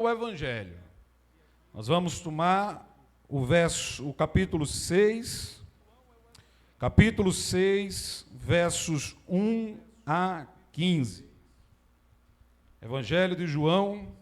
o Evangelho. Nós vamos tomar o capítulo 6, versos 1 a 15. Evangelho de João,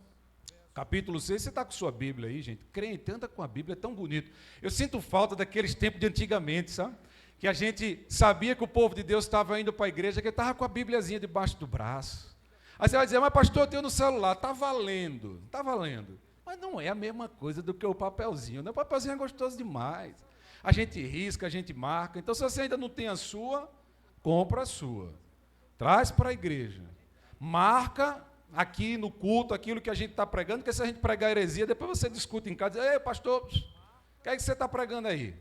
capítulo 6. Você está com sua Bíblia aí, gente? Crente, anda com a Bíblia, é tão bonito. Eu sinto falta daqueles tempos de antigamente, sabe? Que a gente sabia que o povo de Deus estava indo para a igreja, que estava com a Bíbliazinha debaixo do braço. Aí você vai dizer, mas pastor, eu tenho no celular. Está valendo, está valendo. Mas não é a mesma coisa do que o papelzinho, né? O papelzinho é gostoso demais. A gente risca, a gente marca. Então, se você ainda não tem a sua, compra a sua. Traz para a igreja. Marca aqui no culto aquilo que a gente está pregando, porque se a gente pregar heresia, depois você discute em casa, ei, pastor, o que é que você está pregando aí?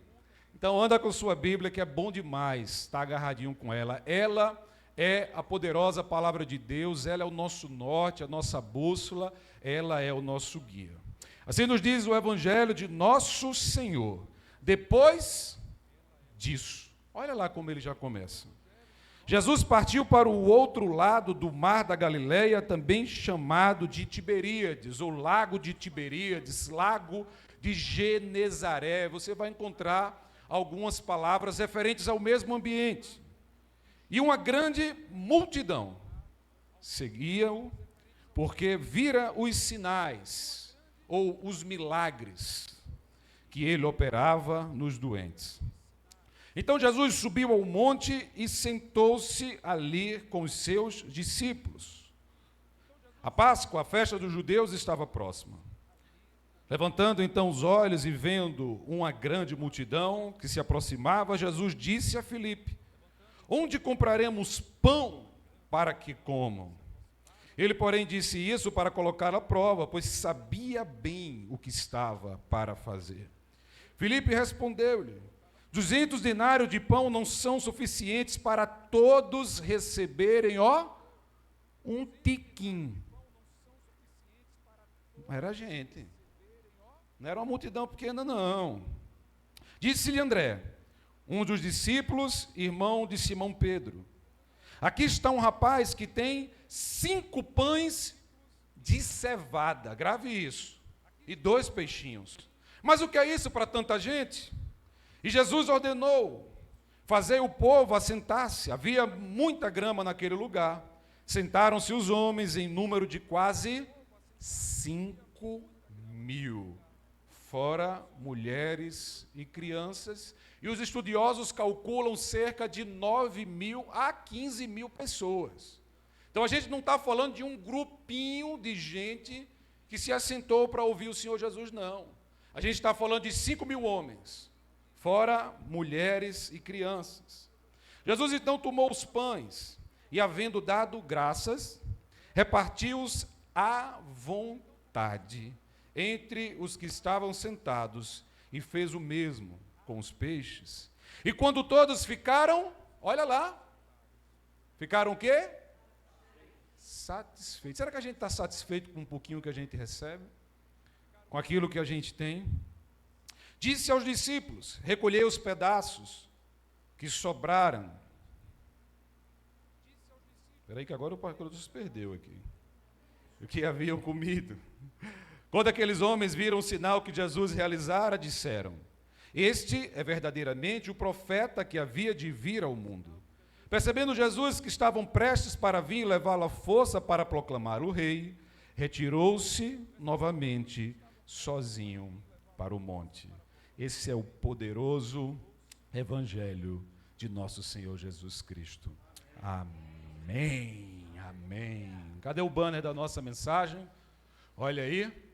Então, anda com sua Bíblia, que é bom demais estar agarradinho com ela. Ela é a poderosa palavra de Deus, ela é o nosso norte, a nossa bússola, ela é o nosso guia. Assim nos diz o Evangelho de nosso Senhor. Depois disso, olha lá como ele já começa. Jesus partiu para o outro lado do mar da Galileia, também chamado de Tiberíades, ou Lago de Tiberíades, Lago de Genezaré. Você vai encontrar algumas palavras referentes ao mesmo ambiente. E uma grande multidão seguia-o, porque vira os sinais, ou os milagres, que ele operava nos doentes. Então Jesus subiu ao monte e sentou-se ali com os seus discípulos. A Páscoa, a festa dos judeus, estava próxima. Levantando então os olhos e vendo uma grande multidão que se aproximava, Jesus disse a Filipe, onde compraremos pão para que comam? Ele, porém, disse isso para colocar à prova, pois sabia bem o que estava para fazer. Filipe respondeu-lhe, 200 denários de pão não são suficientes para todos receberem, um tiquim. Era gente. Não era uma multidão pequena, não. Disse-lhe André, um dos discípulos, irmão de Simão Pedro. Aqui está um rapaz que tem 5 pães de cevada, grave isso, e 2 peixinhos. Mas o que é isso para tanta gente? E Jesus ordenou, fazer o povo assentar-se. Havia muita grama naquele lugar. Sentaram-se os homens em número de quase 5.000. Fora mulheres e crianças, e os estudiosos calculam cerca de 9.000 a 15.000 pessoas. Então a gente não está falando de um grupinho de gente que se assentou para ouvir o Senhor Jesus, não. A gente está falando de 5.000 homens, fora mulheres e crianças. Jesus então tomou os pães e, havendo dado graças, repartiu-os à vontade entre os que estavam sentados, e fez o mesmo com os peixes. E quando todos ficaram, olha lá, ficaram o quê? Satisfeitos. Será que a gente está satisfeito com um pouquinho que a gente recebe? Com aquilo que a gente tem? Disse aos discípulos, recolhei os pedaços que sobraram. Espera aí que agora o pastor se perdeu aqui. O que haviam comido. Quando aqueles homens viram o sinal que Jesus realizara, disseram, este é verdadeiramente o profeta que havia de vir ao mundo. Percebendo Jesus que estavam prestes para vir levá-lo à força para proclamar o rei, retirou-se novamente sozinho para o monte. Esse é o poderoso evangelho de nosso Senhor Jesus Cristo. Amém, amém. Cadê o banner da nossa mensagem? Olha aí.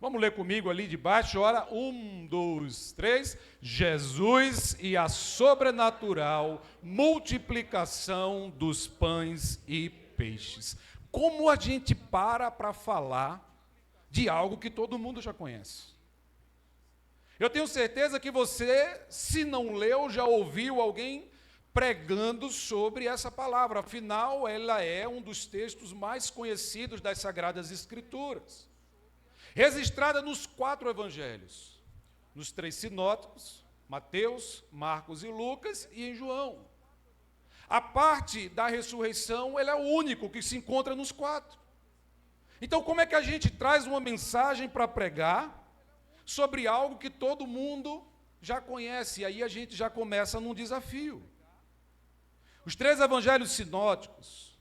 Vamos ler comigo ali de baixo, ora, 1, 2, 3, Jesus e a sobrenatural multiplicação dos pães e peixes. Como a gente para falar de algo que todo mundo já conhece? Eu tenho certeza que você, se não leu, já ouviu alguém pregando sobre essa palavra. Afinal, ela é um dos textos mais conhecidos das Sagradas Escrituras. Registrada nos 4 evangelhos, nos 3 sinóticos, Mateus, Marcos e Lucas, e em João. A parte da ressurreição, ele é o único que se encontra nos 4. Então, como é que a gente traz uma mensagem para pregar sobre algo que todo mundo já conhece? E aí a gente já começa num desafio. Os 3 evangelhos sinóticos,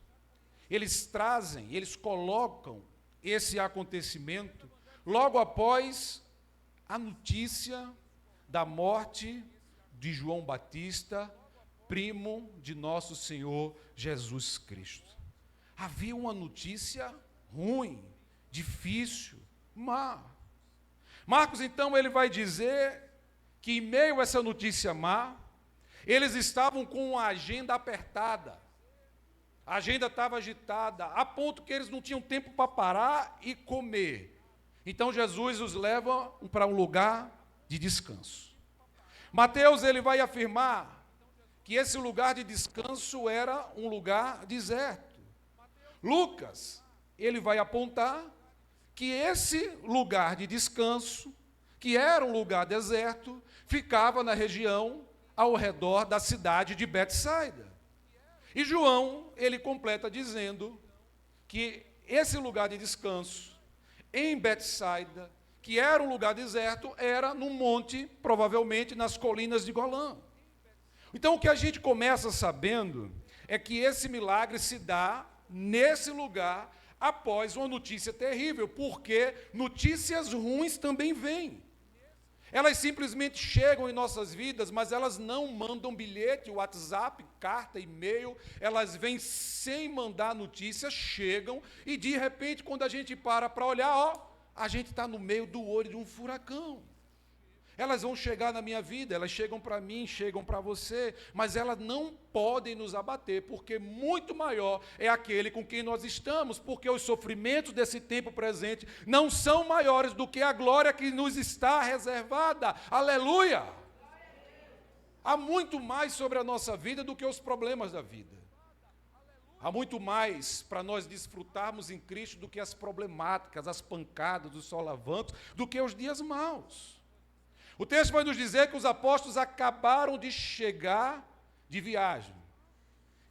eles colocam esse acontecimento logo após a notícia da morte de João Batista, primo de nosso Senhor Jesus Cristo. Havia uma notícia ruim, difícil, má. Marcos, então, ele vai dizer que, em meio a essa notícia má, eles estavam com a agenda apertada. A agenda estava agitada, a ponto que eles não tinham tempo para parar e comer. Então, Jesus os leva para um lugar de descanso. Mateus, ele vai afirmar que esse lugar de descanso era um lugar deserto. Lucas, ele vai apontar que esse lugar de descanso, que era um lugar deserto, ficava na região ao redor da cidade de Betsaida. E João, ele completa dizendo que esse lugar de descanso, em Betsaida, que era um lugar deserto, era no monte, provavelmente nas colinas de Golã. Então, o que a gente começa sabendo é que esse milagre se dá nesse lugar após uma notícia terrível, porque notícias ruins também vêm. Elas simplesmente chegam em nossas vidas, mas elas não mandam bilhete, WhatsApp, carta, e-mail, elas vêm sem mandar notícias, chegam, e de repente, quando a gente para olhar, a gente está no meio do olho de um furacão. Elas vão chegar na minha vida, elas chegam para mim, chegam para você, mas elas não podem nos abater, porque muito maior é aquele com quem nós estamos, porque os sofrimentos desse tempo presente não são maiores do que a glória que nos está reservada. Aleluia! Há muito mais sobre a nossa vida do que os problemas da vida. Há muito mais para nós desfrutarmos em Cristo do que as problemáticas, as pancadas, os solavancos, do que os dias maus. O texto vai nos dizer que os apóstolos acabaram de chegar de viagem.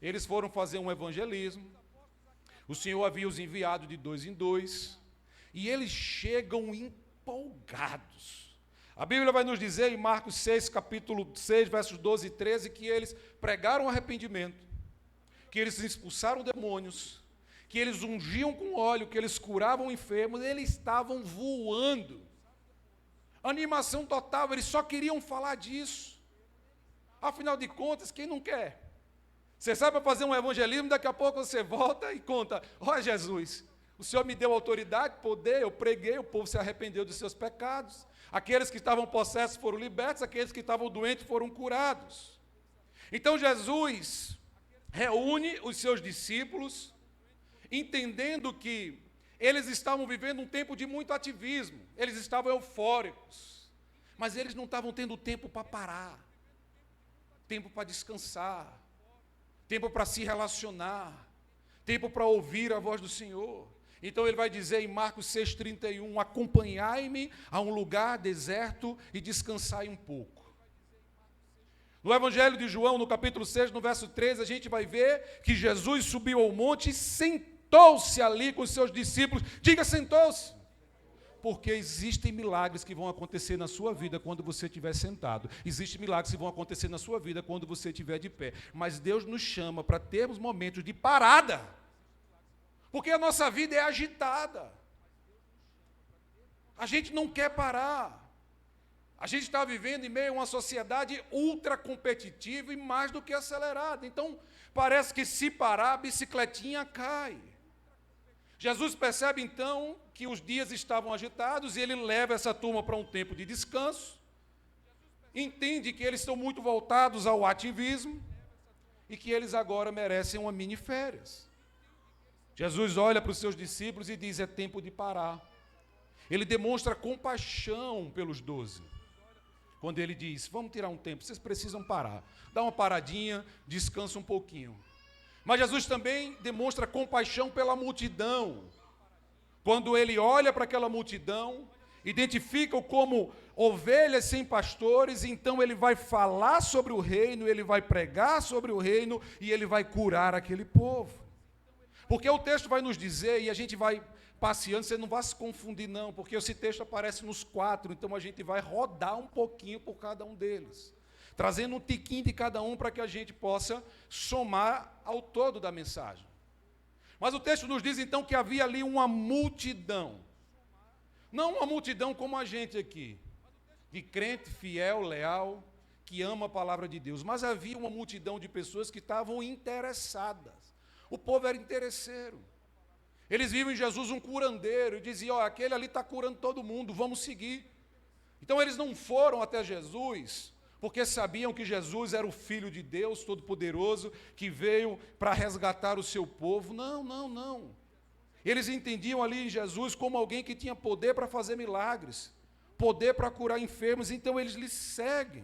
Eles foram fazer um evangelismo. O Senhor havia os enviado de 2 em 2. E eles chegam empolgados. A Bíblia vai nos dizer em Marcos 6, capítulo 6, versos 12 e 13, que eles pregaram arrependimento, que eles expulsaram demônios, que eles ungiam com óleo, que eles curavam enfermos, eles estavam voando. Animação total, eles só queriam falar disso. Afinal de contas, quem não quer? Você sai para fazer um evangelismo, daqui a pouco você volta e conta: ó Jesus, o Senhor me deu autoridade, poder, eu preguei, o povo se arrependeu dos seus pecados. Aqueles que estavam possessos foram libertos, aqueles que estavam doentes foram curados. Então Jesus reúne os seus discípulos, entendendo que eles estavam vivendo um tempo de muito ativismo, eles estavam eufóricos, mas eles não estavam tendo tempo para parar, tempo para descansar, tempo para se relacionar, tempo para ouvir a voz do Senhor. Então ele vai dizer em Marcos 6,31, acompanhai-me a um lugar deserto e descansai um pouco. No Evangelho de João, no capítulo 6, no verso 13, a gente vai ver que Jesus subiu ao monte e sentou-se ali com os seus discípulos. Diga, sentou-se. Porque existem milagres que vão acontecer na sua vida quando você estiver sentado. Existem milagres que vão acontecer na sua vida quando você estiver de pé. Mas Deus nos chama para termos momentos de parada. Porque a nossa vida é agitada. A gente não quer parar. A gente está vivendo em meio a uma sociedade ultra competitiva e mais do que acelerada. Então, parece que se parar, a bicicletinha cai. Jesus percebe, então, que os dias estavam agitados e ele leva essa turma para um tempo de descanso. Entende que eles estão muito voltados ao ativismo e que eles agora merecem uma mini férias. Jesus olha para os seus discípulos e diz: é tempo de parar. Ele demonstra compaixão pelos 12. Quando ele diz: vamos tirar um tempo, vocês precisam parar. Dá uma paradinha, descansa um pouquinho. Mas Jesus também demonstra compaixão pela multidão. Quando ele olha para aquela multidão, identifica-o como ovelhas sem pastores, então ele vai falar sobre o reino, ele vai pregar sobre o reino e ele vai curar aquele povo. Porque o texto vai nos dizer, e a gente vai passeando, você não vai se confundir não, porque esse texto aparece nos 4, então a gente vai rodar um pouquinho por cada um deles, trazendo um tiquinho de cada um para que a gente possa somar ao todo da mensagem. Mas o texto nos diz então que havia ali uma multidão, não uma multidão como a gente aqui, de crente fiel, leal, que ama a palavra de Deus, mas havia uma multidão de pessoas que estavam interessadas. O povo era interesseiro. Eles viam em Jesus um curandeiro e diziam, aquele ali está curando todo mundo, vamos seguir. Então eles não foram até Jesus, porque sabiam que Jesus era o Filho de Deus Todo-Poderoso, que veio para resgatar o seu povo. Não, não, não. Eles entendiam ali em Jesus como alguém que tinha poder para fazer milagres, poder para curar enfermos, então eles lhe seguem,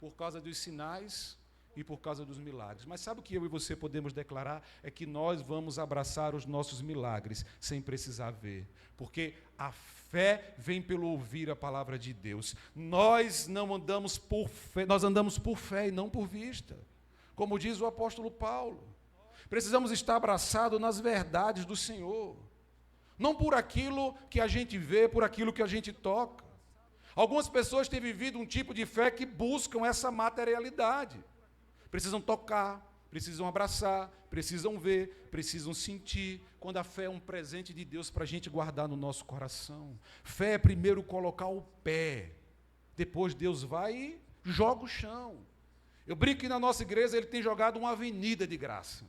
por causa dos sinais e por causa dos milagres. Mas sabe o que eu e você podemos declarar? É que nós vamos abraçar os nossos milagres sem precisar ver, porque a fé vem pelo ouvir a palavra de Deus. Nós não andamos por fé, nós andamos por fé e não por vista, como diz o apóstolo Paulo. Precisamos estar abraçados nas verdades do Senhor, não por aquilo que a gente vê, por aquilo que a gente toca. Algumas pessoas têm vivido um tipo de fé que buscam essa materialidade. Precisam tocar, precisam abraçar, precisam ver, precisam sentir, quando a fé é um presente de Deus para a gente guardar no nosso coração. Fé é primeiro colocar o pé, depois Deus vai e joga o chão. Eu brinco que na nossa igreja ele tem jogado uma avenida de graça.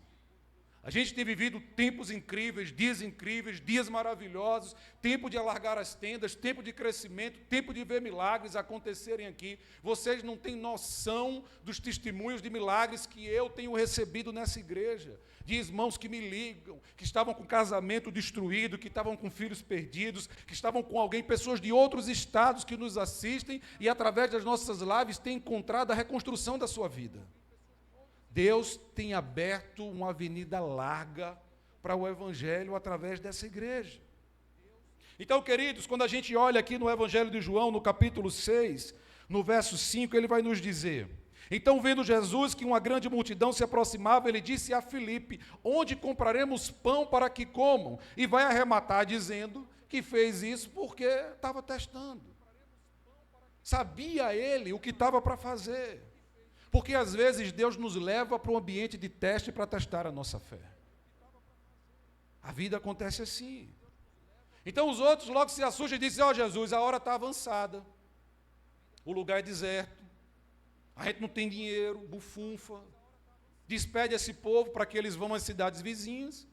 A gente tem vivido tempos incríveis, dias maravilhosos, tempo de alargar as tendas, tempo de crescimento, tempo de ver milagres acontecerem aqui. Vocês não têm noção dos testemunhos de milagres que eu tenho recebido nessa igreja, de irmãos que me ligam, que estavam com casamento destruído, que estavam com filhos perdidos, que estavam com alguém, pessoas de outros estados que nos assistem e através das nossas lives têm encontrado a reconstrução da sua vida. Deus tem aberto uma avenida larga para o Evangelho através dessa igreja. Então, queridos, quando a gente olha aqui no Evangelho de João, no capítulo 6, no verso 5, ele vai nos dizer: então, vendo Jesus que uma grande multidão se aproximava, ele disse a Filipe, onde compraremos pão para que comam? E vai arrematar dizendo que fez isso porque estava testando. Sabia ele o que estava para fazer. Porque às vezes Deus nos leva para um ambiente de teste para testar a nossa fé. A vida acontece assim. Então os outros logo se assustam e dizem, Jesus, a hora está avançada. O lugar é deserto. A gente não tem dinheiro, bufunfa. Despede esse povo para que eles vão às cidades vizinhas,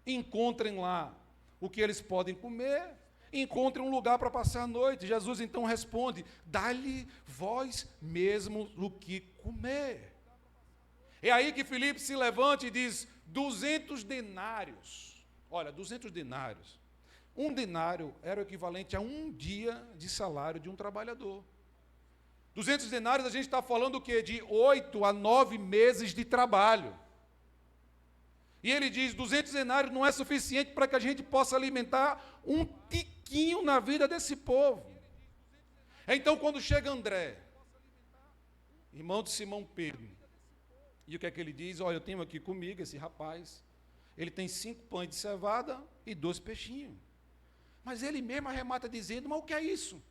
encontrem lá o que eles podem comer, encontrem um lugar para passar a noite. Jesus então responde, dá-lhe vós mesmo o que comer. É aí que Filipe se levanta e diz, 200 denários. Olha, 200 denários. Um denário era o equivalente a um dia de salário de um trabalhador. 200 denários a gente está falando o quê? De 8 a 9 meses de trabalho. E ele diz, 200 denários não é suficiente para que a gente possa alimentar um tiquinho na vida desse povo. Então, quando chega André, irmão de Simão Pedro, e o que é que ele diz? Olha, eu tenho aqui comigo esse rapaz, ele tem 5 pães de cevada e 2 peixinhos. Mas ele mesmo arremata dizendo, mas o que é isso?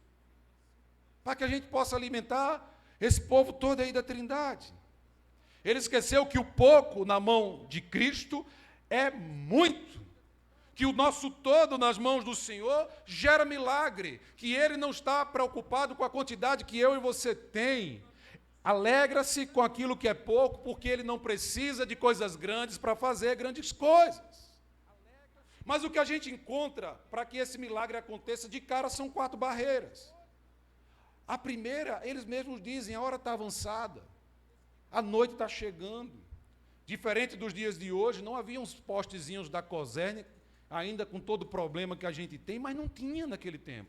Para que a gente possa alimentar esse povo todo aí da Trindade. Ele esqueceu que o pouco na mão de Cristo é muito, que o nosso todo nas mãos do Senhor gera milagre, que Ele não está preocupado com a quantidade que eu e você tem. Alegra-se com aquilo que é pouco, porque Ele não precisa de coisas grandes para fazer grandes coisas. Mas o que a gente encontra para que esse milagre aconteça de cara são 4 barreiras. A primeira, eles mesmos dizem, a hora está avançada. A noite está chegando. Diferente dos dias de hoje, não havia uns postezinhos da Coserne, ainda com todo o problema que a gente tem, mas não tinha naquele tempo.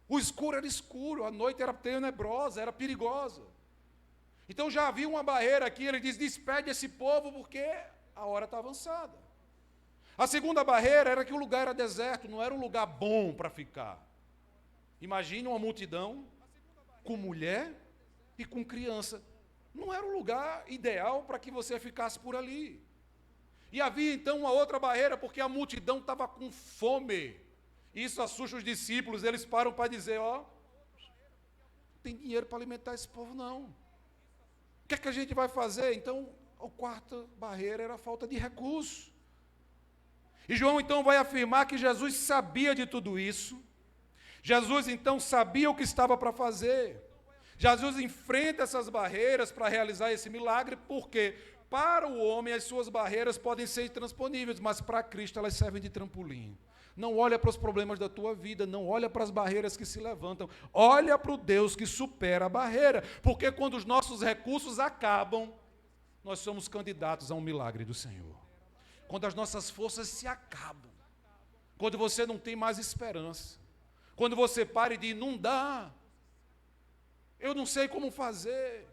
O escuro era escuro, a noite era tenebrosa, era perigosa. Então já havia uma barreira aqui, ele diz, despede esse povo porque a hora está avançada. A segunda barreira era que o lugar era deserto, não era um lugar bom para ficar. Imagine uma multidão com mulher e com criança não era o lugar ideal para que você ficasse por ali. E havia então uma outra barreira, porque a multidão estava com fome. Isso assusta os discípulos, eles param para dizer, ó, não tem dinheiro para alimentar esse povo não. O que é que a gente vai fazer? Então, a quarta barreira era a falta de recursos. E João então vai afirmar que Jesus sabia de tudo isso. Jesus então sabia o que estava para fazer. Jesus enfrenta essas barreiras para realizar esse milagre, porque para o homem as suas barreiras podem ser intransponíveis, mas para Cristo elas servem de trampolim. Não olha para os problemas da tua vida, não olha para as barreiras que se levantam, olha para o Deus que supera a barreira, porque quando os nossos recursos acabam, nós somos candidatos a um milagre do Senhor. Quando as nossas forças se acabam, quando você não tem mais esperança, quando você para e diz, não dá, eu não sei como fazer,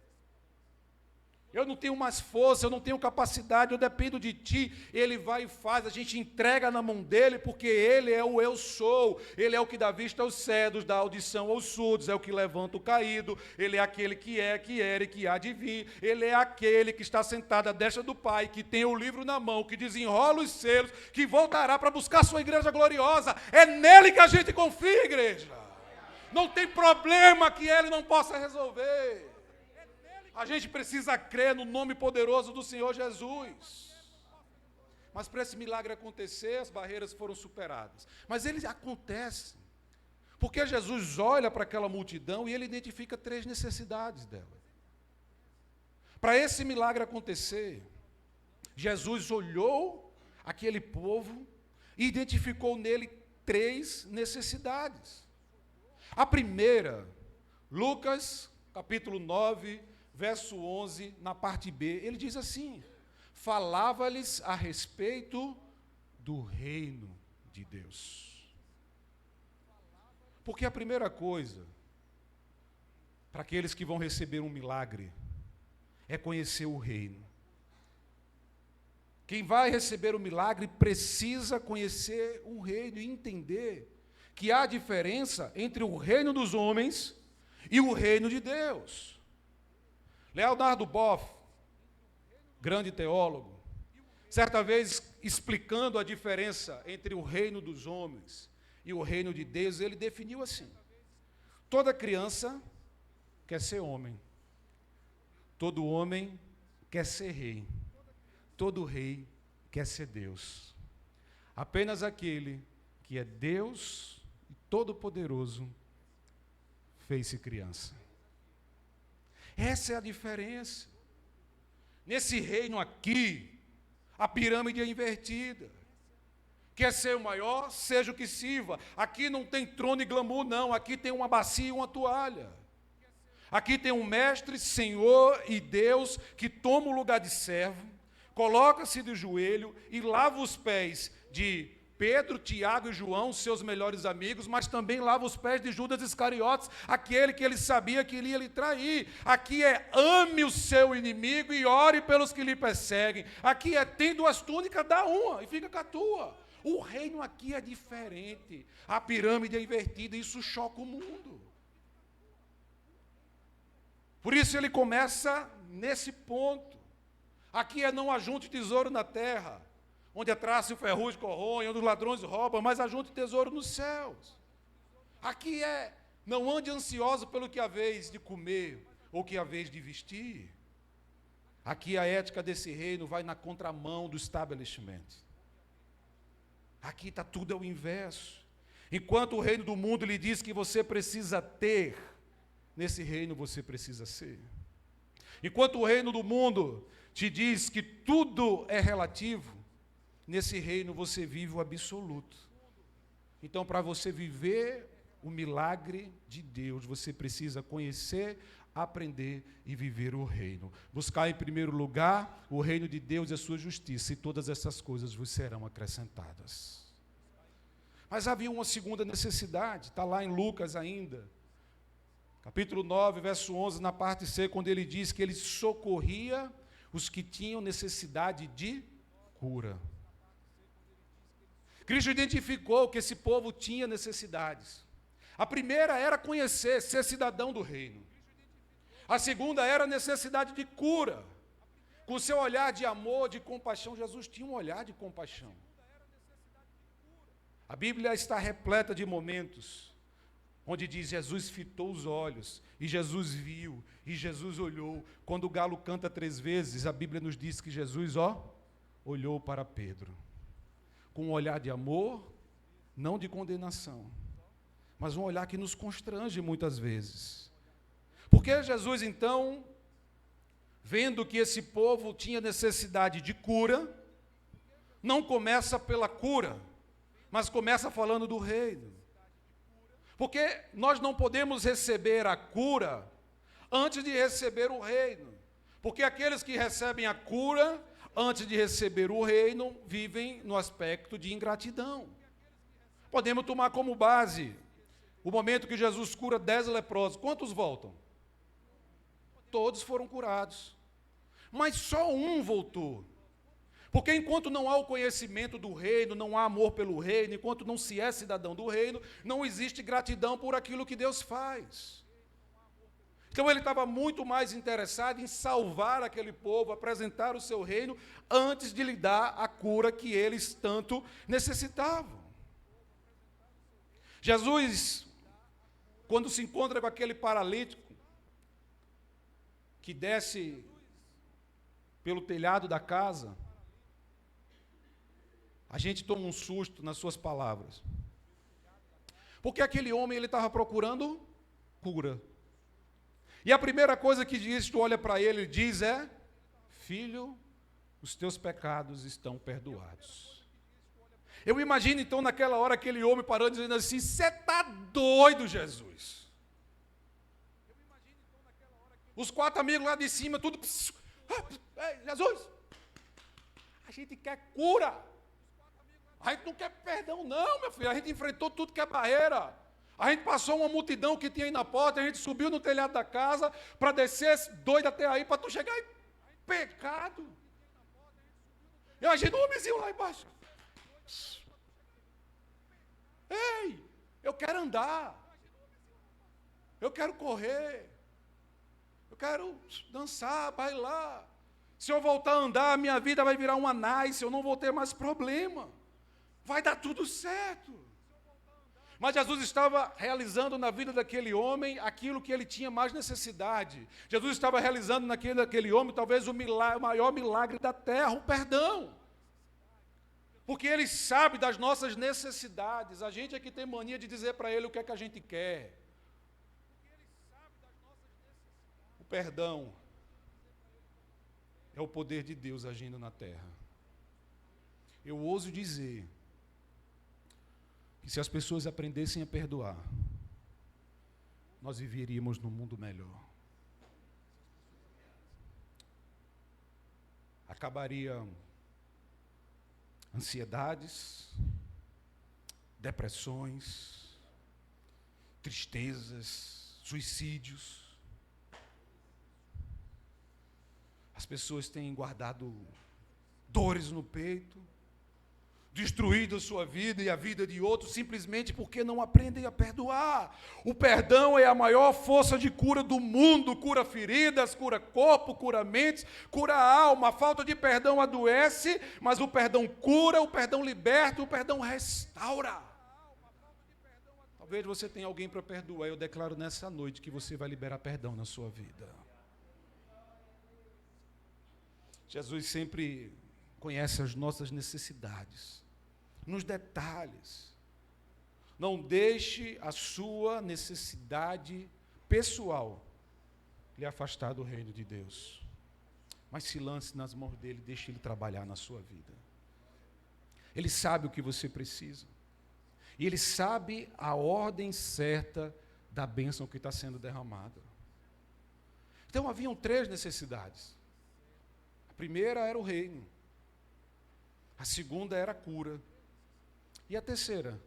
eu não tenho mais força, eu não tenho capacidade, eu dependo de ti. Ele vai e faz, a gente entrega na mão dele, porque ele é o eu sou, ele é o que dá vista aos cegos, dá audição aos surdos, é o que levanta o caído, ele é aquele que é, que era e que há de vir, ele é aquele que está sentado à destra do Pai, que tem o livro na mão, que desenrola os selos, que voltará para buscar a sua igreja gloriosa. É nele que a gente confia, igreja. Não tem problema que ele não possa resolver. A gente precisa crer no nome poderoso do Senhor Jesus. Mas para esse milagre acontecer, as barreiras foram superadas. Mas ele acontece porque Jesus olha para aquela multidão e ele identifica 3 necessidades dela. Para esse milagre acontecer, Jesus olhou aquele povo e identificou nele 3 necessidades. A primeira, Lucas, capítulo 9, verso 11, na parte B, ele diz assim, falava-lhes a respeito do reino de Deus. Porque a primeira coisa, para aqueles que vão receber um milagre, é conhecer o reino. Quem vai receber o milagre precisa conhecer o reino e entender que há diferença entre o reino dos homens e o reino de Deus. Leonardo Boff, grande teólogo, certa vez explicando a diferença entre o reino dos homens e o reino de Deus, ele definiu assim: toda criança quer ser homem, todo homem quer ser rei, todo rei quer ser Deus. Apenas aquele que é Deus e Todo-Poderoso fez-se criança. Essa é a diferença. Nesse reino aqui, a pirâmide é invertida. Quer ser o maior, seja o que sirva. Aqui não tem trono e glamour, não. Aqui tem uma bacia e uma toalha. Aqui tem um mestre, Senhor e Deus, que toma o lugar de servo, coloca-se de joelho e lava os pés de Pedro, Tiago e João, seus melhores amigos, mas também lava os pés de Judas Iscariotes, aquele que ele sabia que iria lhe trair. Aqui é ame o seu inimigo e ore pelos que lhe perseguem. Aqui é tem 2 túnicas, dá uma e fica com a tua. O reino aqui é diferente. A pirâmide é invertida e isso choca o mundo. Por isso ele começa nesse ponto. Aqui é não ajunte tesouro na terra, onde a traça e o ferrugem corroem, onde os ladrões roubam, mas ajunte tesouro nos céus. Aqui é, não ande ansioso pelo que há vez de comer, ou que há vez de vestir. Aqui a ética desse reino vai na contramão do establishment. Aqui está tudo ao inverso. Enquanto o reino do mundo lhe diz que você precisa ter, nesse reino você precisa ser. Enquanto o reino do mundo te diz que tudo é relativo, nesse reino você vive o absoluto. Então, para você viver o milagre de Deus, você precisa conhecer, aprender e viver o reino. Buscar em primeiro lugar o reino de Deus e a sua justiça, e todas essas coisas vos serão acrescentadas. Mas havia uma segunda necessidade, está lá em Lucas ainda, capítulo 9, verso 11, na parte C, quando ele diz que ele socorria os que tinham necessidade de cura. Cristo identificou que esse povo tinha necessidades. A primeira era conhecer, ser cidadão do reino. A segunda era a necessidade de cura. Com o seu olhar de amor, de compaixão, Jesus tinha um olhar de compaixão. A Bíblia está repleta de momentos onde diz: Jesus fitou os olhos, e Jesus viu, e Jesus olhou. Quando o galo canta 3 vezes, a Bíblia nos diz que Jesus, olhou para Pedro, com um olhar de amor, não de condenação, mas um olhar que nos constrange muitas vezes. Porque Jesus, então, vendo que esse povo tinha necessidade de cura, não começa pela cura, mas começa falando do reino. Porque nós não podemos receber a cura antes de receber o reino. Porque aqueles que recebem a cura antes de receber o reino vivem no aspecto de ingratidão. Podemos tomar como base o momento que Jesus cura 10 leprosos. Quantos voltam? Todos foram curados. Mas só um voltou. Porque enquanto não há o conhecimento do reino, não há amor pelo reino, enquanto não se é cidadão do reino, não existe gratidão por aquilo que Deus faz. Então ele estava muito mais interessado em salvar aquele povo, apresentar o seu reino, antes de lhe dar a cura que eles tanto necessitavam. Jesus, quando se encontra com aquele paralítico, que desce pelo telhado da casa, a gente toma um susto nas suas palavras. Porque aquele homem, ele estava procurando cura. E a primeira coisa que diz, tu olha para ele e diz é: filho, os teus pecados estão perdoados. Eu imagino então naquela hora aquele homem parando dizendo assim: você está doido, Jesus. Os 4 amigos lá de cima, tudo: Jesus, a gente quer cura. A gente não quer perdão não, meu filho. A gente enfrentou tudo que é barreira. A gente passou uma multidão que tinha aí na porta, a gente subiu no telhado da casa para descer doido até aí, para tu chegar em pecado. Imagina um homenzinho lá embaixo. Ei, eu quero andar. Eu quero correr. Eu quero dançar, bailar. Se eu voltar a andar, a minha vida vai virar uma nice, eu não vou ter mais problema. Vai dar tudo certo. Mas Jesus estava realizando na vida daquele homem aquilo que ele tinha mais necessidade. Jesus estava realizando naquele homem talvez o maior milagre da terra, o perdão. Porque ele sabe das nossas necessidades. A gente é que tem mania de dizer para ele o que é que a gente quer. O perdão é o poder de Deus agindo na terra. Eu ouso dizer que se as pessoas aprendessem a perdoar, nós viveríamos num mundo melhor. Acabariam ansiedades, depressões, tristezas, suicídios. As pessoas têm guardado dores no peito, destruído a sua vida e a vida de outros, simplesmente porque não aprendem a perdoar. O perdão é a maior força de cura do mundo. Cura feridas, cura corpo, cura mentes, cura alma. A falta de perdão adoece, mas o perdão cura, o perdão liberta, o perdão restaura. Talvez você tenha alguém para perdoar. Eu declaro nessa noite que você vai liberar perdão na sua vida. Jesus sempre conhece as nossas necessidades, nos detalhes. Não deixe a sua necessidade pessoal lhe afastar do reino de Deus. Mas se lance nas mãos dele, deixe ele trabalhar na sua vida. Ele sabe o que você precisa. E ele sabe a ordem certa da bênção que está sendo derramada. Então haviam 3 necessidades. A primeira era o reino. A segunda era a cura. E a terceira?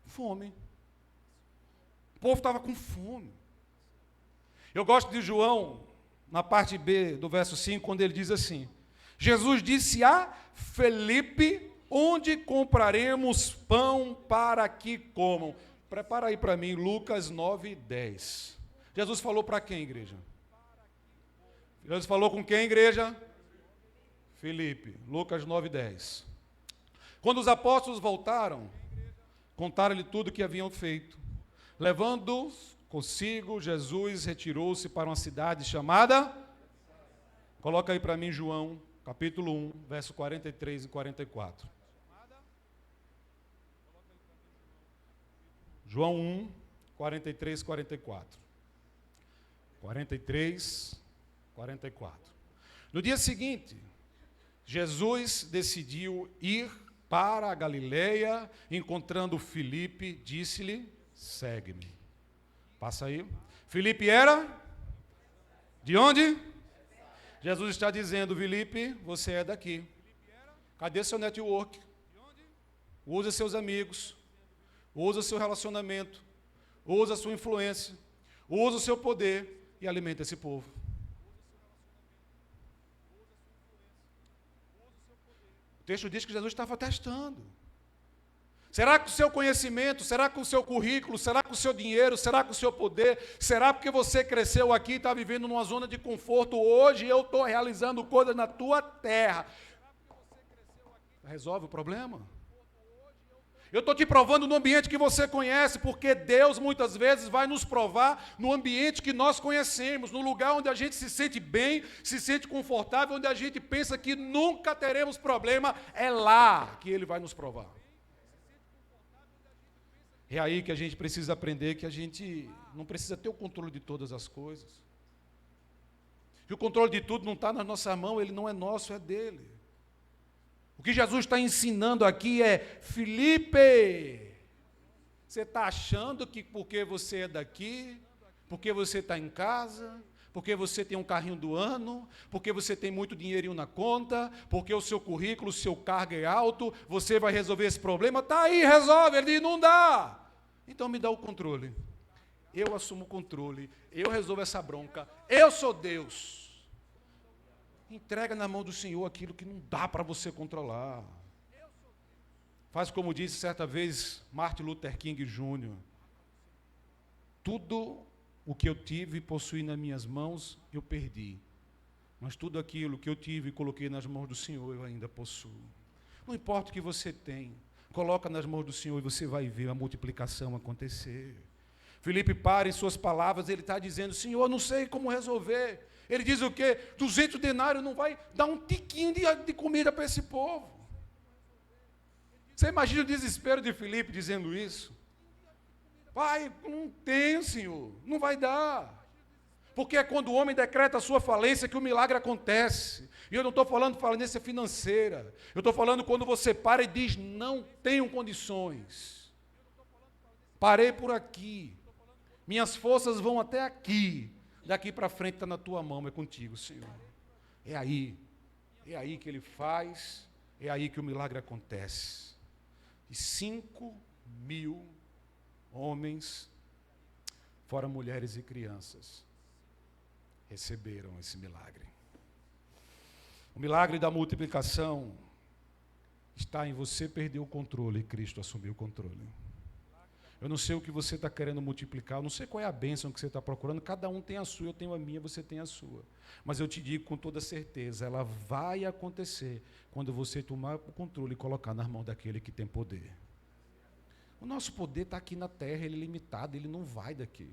Fome. O povo estava com fome. Eu gosto de João, na parte B do verso 5, quando ele diz assim: Jesus disse a Felipe: onde compraremos pão para que comam? Prepara aí para mim, Lucas 9:10. Jesus falou para quem, igreja? Jesus falou com quem, igreja? Filipe, Lucas 9:10. Quando os apóstolos voltaram, contaram-lhe tudo o que haviam feito. Levando consigo, Jesus retirou-se para uma cidade chamada... Coloca aí para mim João, capítulo 1, verso 43 e 44. João 1, 43 e 44. 43, 44. No dia seguinte, Jesus decidiu ir para a Galileia, encontrando Filipe, disse-lhe, segue-me. Passa aí. Filipe era? De onde? Jesus está dizendo, Filipe, você é daqui. Cadê seu network? Usa seus amigos, usa seu relacionamento, usa a sua influência, usa o seu poder e alimenta esse povo. O texto diz que Jesus estava testando. Será que o seu conhecimento, será que o seu currículo, será que o seu dinheiro, será que o seu poder, será porque você cresceu aqui e está vivendo numa zona de conforto, hoje eu estou realizando coisas na tua terra? Resolve o problema? Eu estou te provando no ambiente que você conhece, porque Deus muitas vezes vai nos provar no ambiente que nós conhecemos, no lugar onde a gente se sente bem, se sente confortável, onde a gente pensa que nunca teremos problema, é lá que Ele vai nos provar. É aí que a gente precisa aprender que a gente não precisa ter o controle de todas as coisas. Que o controle de tudo não está na nossa mão, ele não é nosso, é dele. O que Jesus está ensinando aqui é, Filipe, você está achando que porque você é daqui, porque você está em casa, porque você tem um carrinho do ano, porque você tem muito dinheirinho na conta, porque o seu currículo, o seu cargo é alto, você vai resolver esse problema? Está aí, resolve. Ele diz, não dá. Então me dá o controle. Eu assumo o controle, eu resolvo essa bronca, eu sou Deus. Entrega na mão do Senhor aquilo que não dá para você controlar. Faz como disse certa vez Martin Luther King Jr. Tudo o que eu tive e possuí nas minhas mãos, eu perdi. Mas tudo aquilo que eu tive e coloquei nas mãos do Senhor, eu ainda possuo. Não importa o que você tem, coloca nas mãos do Senhor e você vai ver a multiplicação acontecer. Filipe para em suas palavras, ele está dizendo, Senhor, eu não sei como resolver. Ele diz o quê? 200 denários não vai dar um tiquinho de comida para esse povo. Você imagina o desespero de Filipe dizendo isso? Pai, não tenho, Senhor, não vai dar. Porque é quando o homem decreta a sua falência que o milagre acontece. E eu não estou falando falência financeira. Eu estou falando quando você para e diz, não tenho condições. Parei por aqui. Minhas forças vão até aqui. Daqui para frente está na tua mão, é contigo, Senhor. É aí que Ele faz, é aí que o milagre acontece. E 5.000 homens, fora mulheres e crianças, receberam esse milagre. O milagre da multiplicação está em você perder o controle e Cristo assumir o controle. Eu não sei o que você está querendo multiplicar, eu não sei qual é a bênção que você está procurando, cada um tem a sua, eu tenho a minha, você tem a sua. Mas eu te digo com toda certeza, ela vai acontecer quando você tomar o controle e colocar nas mãos daquele que tem poder. O nosso poder está aqui na terra, ele é limitado, ele não vai daqui.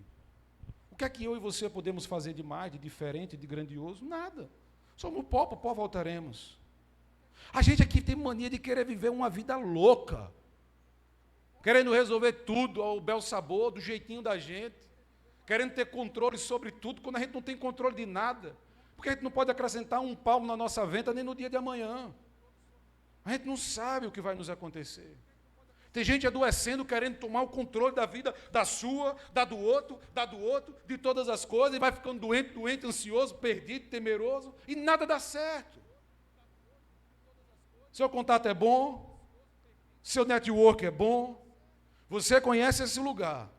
O que é que eu e você podemos fazer de mais, de diferente, de grandioso? Nada. Somos pó voltaremos. A gente aqui tem mania de querer viver uma vida louca, querendo resolver tudo ao bel sabor, do jeitinho da gente, querendo ter controle sobre tudo, quando a gente não tem controle de nada, porque a gente não pode acrescentar um palmo na nossa venta nem no dia de amanhã. A gente não sabe o que vai nos acontecer. Tem gente adoecendo, querendo tomar o controle da vida, da sua, da do outro, de todas as coisas, e vai ficando doente, ansioso, perdido, temeroso, e nada dá certo. Seu contato é bom, seu network é bom, você conhece esse lugar,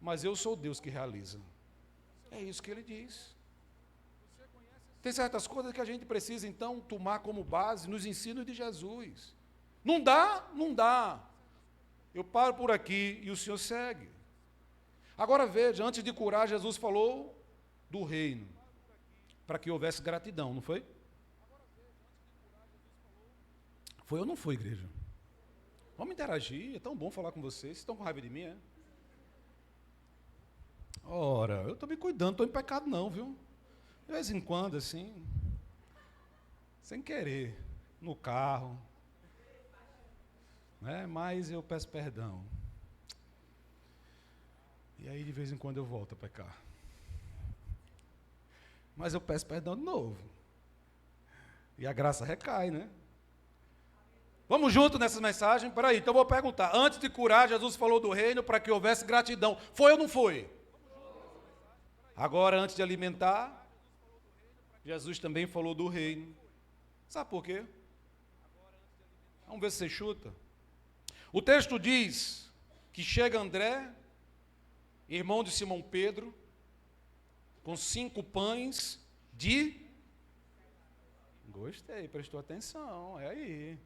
mas eu sou Deus que realiza. É isso que ele diz. Tem certas coisas que a gente precisa, então, tomar como base nos ensinos de Jesus. Não dá, não dá. Eu paro por aqui e o Senhor segue. Agora veja, antes de curar, Jesus falou do reino, para que houvesse gratidão, não foi? Foi ou não foi, igreja? Vamos interagir, é tão bom falar com vocês. Vocês estão com raiva de mim, é? Ora, eu estou me cuidando, estou em pecado não, viu? De vez em quando, assim, sem querer, no carro, né? Mas eu peço perdão. E aí, de vez em quando, eu volto a pecar. Mas eu peço perdão de novo. E a graça recai, né? Vamos junto nessa mensagem? Peraí, então eu vou perguntar. Antes de curar, Jesus falou do reino para que houvesse gratidão. Foi ou não foi? Agora, antes de alimentar, Jesus também falou do reino. Sabe por quê? Vamos ver se você chuta. O texto diz que chega André, irmão de Simão Pedro, com 5 pães de... Gostei, prestou atenção, é aí.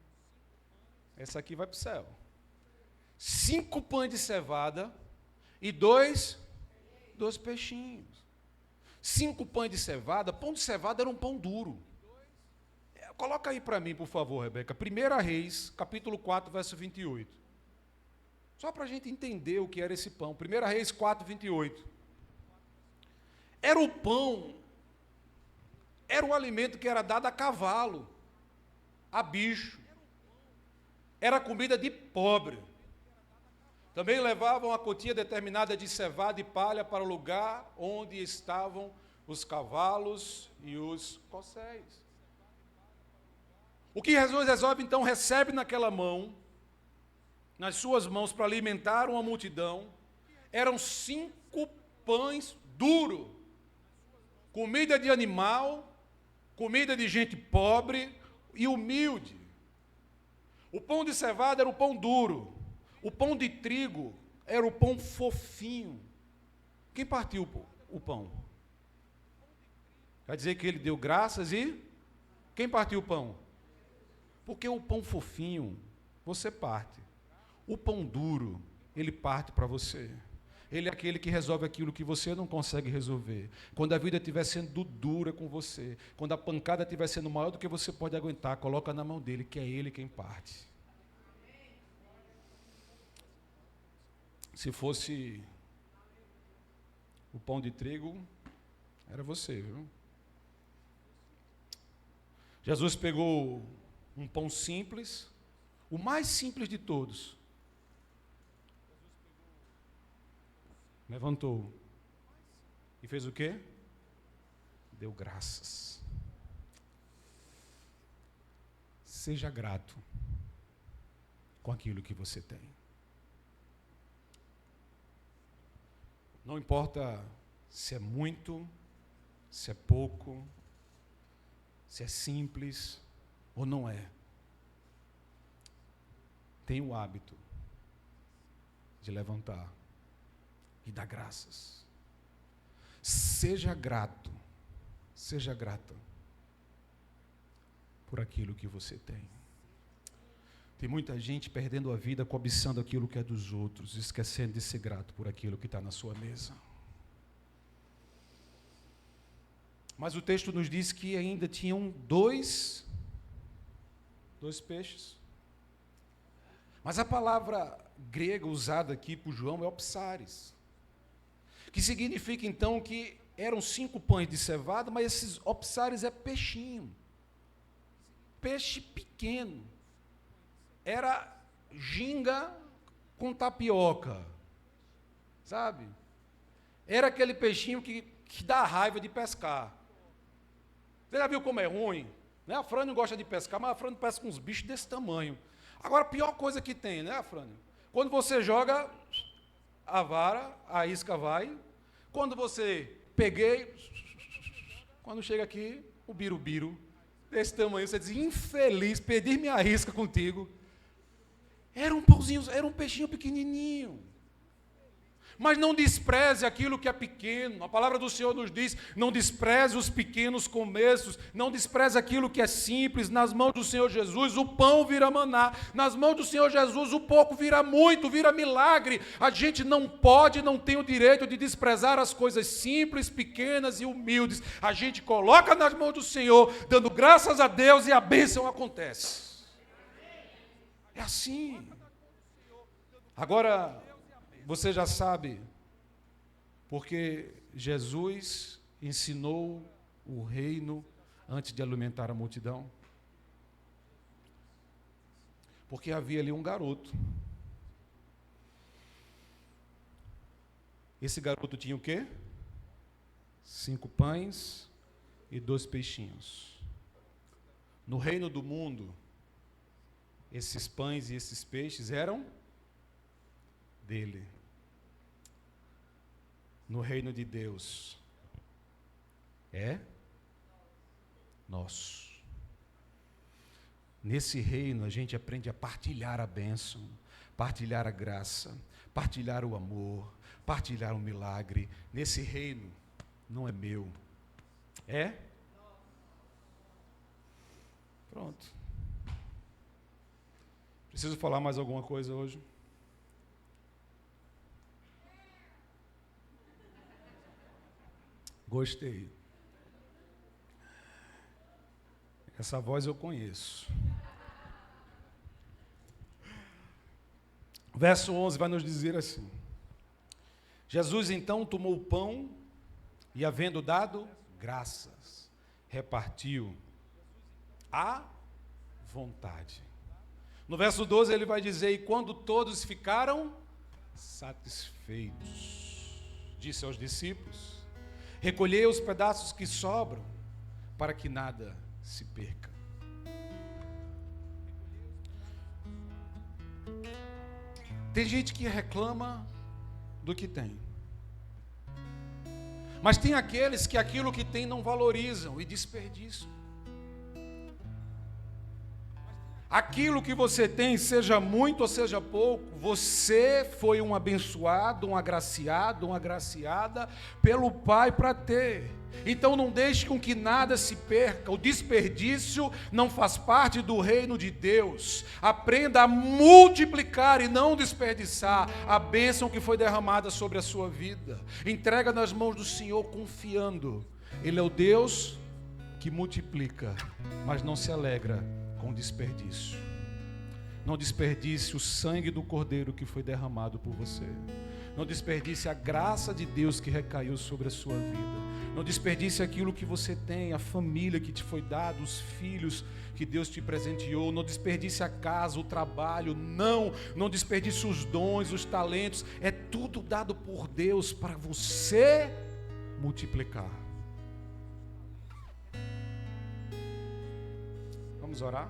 Essa aqui vai para o céu. 5 pães de cevada e 2 peixinhos. 5 pães de cevada. Pão de cevada era um pão duro. Coloca aí para mim, por favor, Rebeca. 1 Reis, capítulo 4, verso 28. Só para a gente entender o que era esse pão. 1 Reis 4, 28. Era o pão, era o alimento que era dado a cavalo, a bicho. Era comida de pobre. Também levavam a quantia determinada de cevada e palha para o lugar onde estavam os cavalos e os cosséis. O que Jesus resolve, então, recebe naquela mão, nas suas mãos, para alimentar uma multidão, eram 5 pães duros, comida de animal, comida de gente pobre e humilde. O pão de cevada era o pão duro, o pão de trigo era o pão fofinho. Quem partiu o pão? Quer dizer que ele deu graças e... Quem partiu o pão? Porque o pão fofinho, você parte. O pão duro, ele parte para você. Ele é aquele que resolve aquilo que você não consegue resolver. Quando a vida estiver sendo dura com você, quando a pancada estiver sendo maior do que você pode aguentar, coloca na mão dele, que é ele quem parte. Se fosse o pão de trigo, era você, viu? Jesus pegou um pão simples, o mais simples de todos, levantou e fez o quê? Deu graças. Seja grato com aquilo que você tem. Não importa se é muito, se é pouco, se é simples ou não é. Tenha o hábito de levantar e dar graças. Seja grato, seja grata por aquilo que você tem. Tem muita gente perdendo a vida cobiçando aquilo que é dos outros, esquecendo de ser grato por aquilo que está na sua mesa. Mas o texto nos diz que ainda tinham dois peixes. Mas a palavra grega usada aqui por João é opsares, que significa então que eram 5 pães de cevada, mas esses opsares é peixinho, peixe pequeno, era ginga com tapioca, sabe? Era aquele peixinho que dá raiva de pescar. Você já viu como é ruim? Né? A Frânio gosta de pescar, mas a Frânio pesca com uns bichos desse tamanho. Agora, a pior coisa que tem, né, Frânio? Quando você joga a vara, a isca vai. Quando você peguei, quando chega aqui, o birubiru, desse tamanho, você diz, infeliz, perdi minha isca contigo. Era um pãozinho, era um peixinho pequenininho. Mas não despreze aquilo que é pequeno. A palavra do Senhor nos diz: não despreze os pequenos começos, não despreze aquilo que é simples. Nas mãos do Senhor Jesus o pão vira maná, nas mãos do Senhor Jesus o pouco vira muito, vira milagre. A gente não pode, não tem o direito de desprezar as coisas simples, pequenas e humildes. A gente coloca nas mãos do Senhor, dando graças a Deus, e a bênção acontece. É assim. Agora, você já sabe, porque Jesus ensinou o reino antes de alimentar a multidão. Porque havia ali um garoto. Esse garoto tinha o quê? 5 pães e 2 peixinhos. No reino do mundo, esses pães e esses peixes eram dele. No reino de Deus, é nosso. Nesse reino a gente aprende a partilhar a bênção, partilhar a graça, partilhar o amor, partilhar o milagre. Nesse reino não é meu, é? Pronto. Preciso falar mais alguma coisa hoje? Gostei. Essa voz eu conheço. Verso 11 vai nos dizer assim: Jesus então tomou o pão e, havendo dado graças, repartiu à vontade. No verso 12 ele vai dizer: e quando todos ficaram satisfeitos, disse aos discípulos: recolhei os pedaços que sobram, para que nada se perca. Tem gente que reclama do que tem, mas tem aqueles que aquilo que tem não valorizam e desperdiçam. Aquilo que você tem, seja muito ou seja pouco, você foi um abençoado, um agraciado, uma agraciada pelo Pai para ter. Então não deixe com que nada se perca. O desperdício não faz parte do reino de Deus. Aprenda a multiplicar e não desperdiçar a bênção que foi derramada sobre a sua vida. Entrega nas mãos do Senhor confiando. Ele é o Deus que multiplica, mas não se alegra com desperdício. Não desperdice o sangue do Cordeiro que foi derramado por você. Não desperdice a graça de Deus que recaiu sobre a sua vida. Não desperdice aquilo que você tem, a família que te foi dada, os filhos que Deus te presenteou. Não desperdice a casa, o trabalho. Não desperdice os dons, os talentos. É tudo dado por Deus para você multiplicar. Vamos orar?